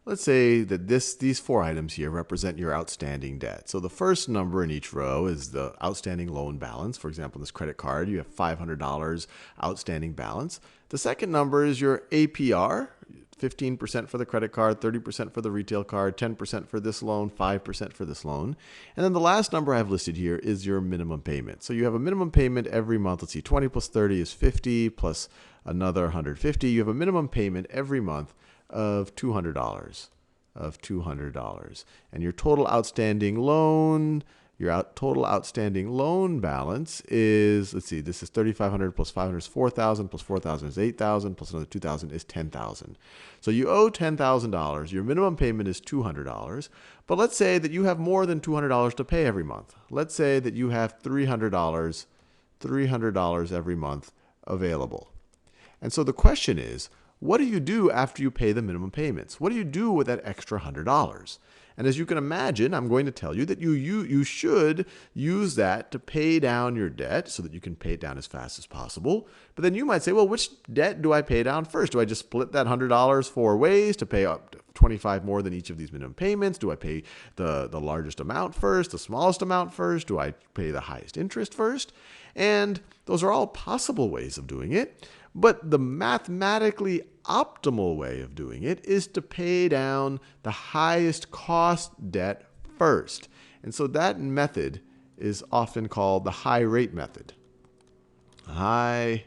let's say that these four items here represent your outstanding debt. So the first number in each row is the outstanding loan balance. For example, this credit card, you have $500 outstanding balance. The second number is your APR, 15% for the credit card, 30% for the retail card, 10% for this loan, 5% for this loan. And then the last number I've listed here is your minimum payment. So you have a minimum payment every month. Let's see, 20 plus 30 is 50 plus another 150. You have a minimum payment every month of $200. And your total outstanding loan, total outstanding loan balance is, let's see, this is 3,500 plus 500 is 4,000 plus 4,000 is 8,000 plus another 2,000 is 10,000. So you owe $10,000. Your minimum payment is $200. But let's say that you have more than $200 to pay every month. Let's say that you have $300 every month available. And so the question is, what do you do after you pay the minimum payments? What do you do with that extra $100? And as you can imagine, I'm going to tell you that you should use that to pay down your debt so that you can pay it down as fast as possible. But then you might say, well, which debt do I pay down first? Do I just split that $100 four ways to pay up to 25 more than each of these minimum payments? Do I pay the largest amount first, the smallest amount first? Do I pay the highest interest first? And those are all possible ways of doing it. But the mathematically optimal way of doing it is to pay down the highest cost debt first. And so that method is often called the high rate method. High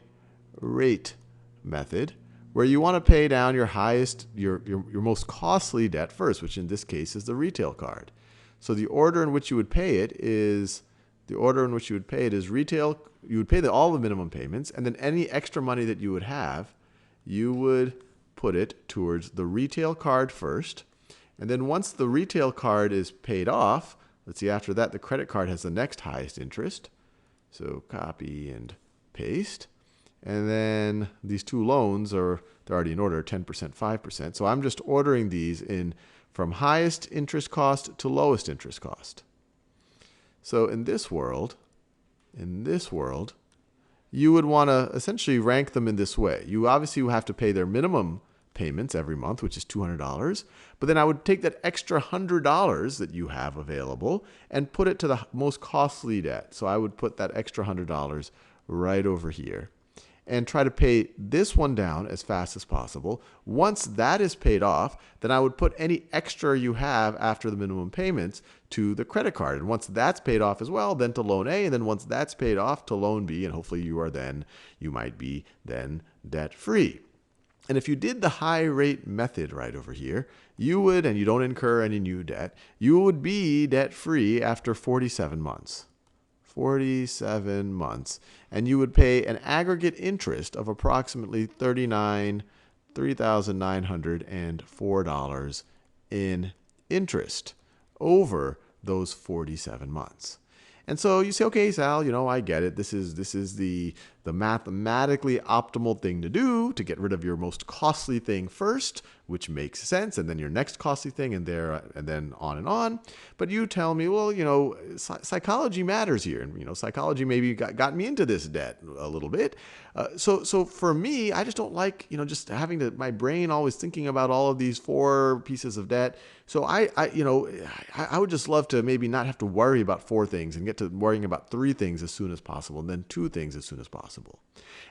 rate method, where you want to pay down your most costly debt first, which in this case is the retail card. So the order in which you would pay it is retail. You would pay all the minimum payments, and then any extra money that you would have, you would put it towards the retail card first. And then once the retail card is paid off, let's see, after that, the credit card has the next highest interest. So copy and paste. And then these two loans they're already in order, 10%, 5%. So I'm just ordering these in from highest interest cost to lowest interest cost. So in this world, you would want to essentially rank them in this way. You obviously will have to pay their minimum payments every month, which is $200. But then I would take that extra $100 that you have available and put it to the most costly debt. So I would put that extra $100 right over here and try to pay this one down as fast as possible. Once that is paid off, then I would put any extra you have after the minimum payments to the credit card. And once that's paid off as well, then to loan A, and then once that's paid off to loan B, and hopefully you might be then debt free. And if you did the high rate method right over here, you would, and you don't incur any new debt, you would be debt free after 47 months. 47 months. And you would pay an aggregate interest of approximately $3,904 in interest over those 47 months. And so you say, okay, Sal, I get it. This is the mathematically optimal thing to do, to get rid of your most costly thing first, which makes sense, and then your next costly thing, and then on and on. But you tell me, well, psychology matters here, and psychology maybe got me into this debt a little bit. So for me, I just don't like just having my brain always thinking about all of these four pieces of debt. So I would just love to maybe not have to worry about four things and get to worrying about three things as soon as possible, and then two things as soon as possible.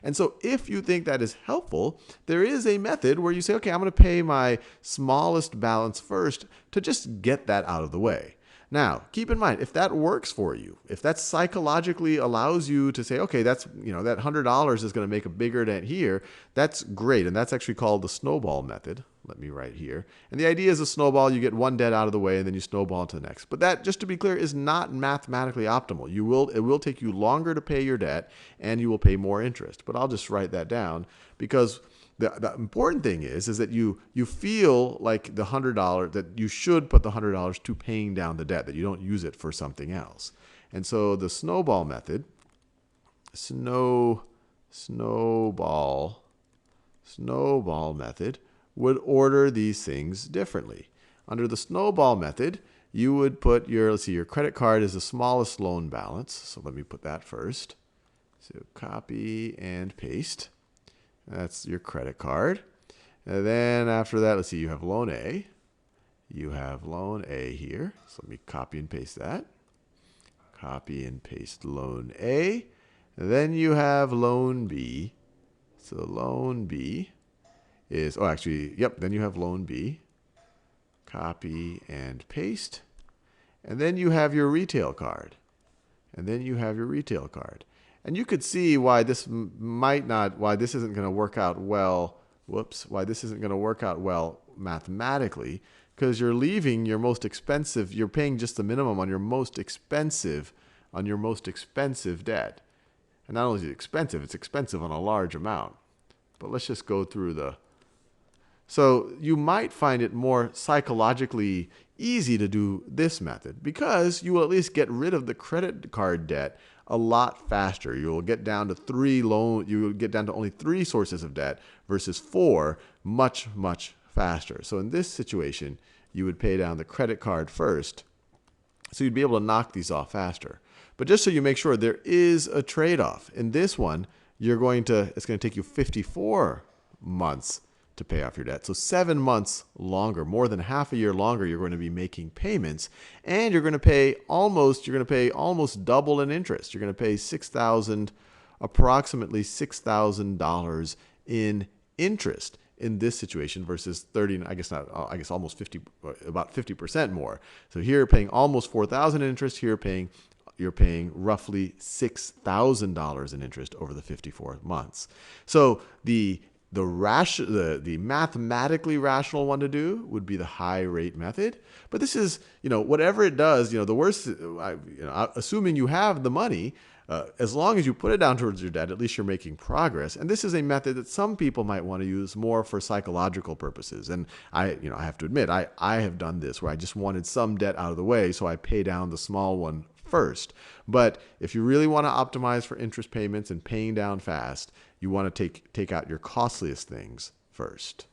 And so if you think that is helpful, there is a method where you say, okay, I'm going to pay my smallest balance first to just get that out of the way. Now, keep in mind, if that works for you, if that psychologically allows you to say, okay, that's, that $100 is going to make a bigger dent here, that's great. And that's actually called the snowball method. Let me write here. And the idea is a snowball, you get one debt out of the way and then you snowball to the next. But that, just to be clear, is not mathematically optimal. It will take you longer to pay your debt and you will pay more interest. But I'll just write that down because the important thing is that you feel like the $100, that you should put the $100 to paying down the debt, that you don't use it for something else. And so the snowball method, snowball method would order these things differently. Under the snowball method, you would put your credit card is the smallest loan balance. So let me put that first. So copy and paste. That's your credit card. And then after that, you have loan A. you have loan A here. So let me copy and paste that. Copy and paste loan A. Then you have loan B. So loan B is, oh, actually, yep, then you have loan B. Copy and paste. And then you have your retail card. And then you have your retail card. And you could see why this why this isn't going to work out well. Why this isn't going to work out well mathematically, because you're leaving your most expensive, you're paying just the minimum on your most expensive debt. And not only is it expensive, it's expensive on a large amount. But let's just go through the. So you might find it more psychologically easy to do this method because you will at least get rid of the credit card debt a lot faster. You will get down to you will get down to only 3 sources of debt versus 4 much, much faster. So in this situation, you would pay down the credit card first. So you'd be able to knock these off faster. But just so you make sure, there is a trade-off. In this one, it's going to take you 54 months to pay off your debt. So 7 months longer, more than half a year longer, you're going to be making payments, and you're going to pay almost double in interest. You're going to pay approximately $6,000 in interest in this situation versus almost 50, about 50% more. So here you're paying almost $4,000 in interest. Here you're paying roughly $6,000 in interest over the 54 months. So the mathematically rational one to do would be the high rate method. But this is, whatever it does, the worst, assuming you have the money, as long as you put it down towards your debt, at least you're making progress. And this is a method that some people might want to use more for psychological purposes. And I have to admit, I have done this where I just wanted some debt out of the way, so I pay down the small one first. But if you really want to optimize for interest payments and paying down fast, you want to take out your costliest things first.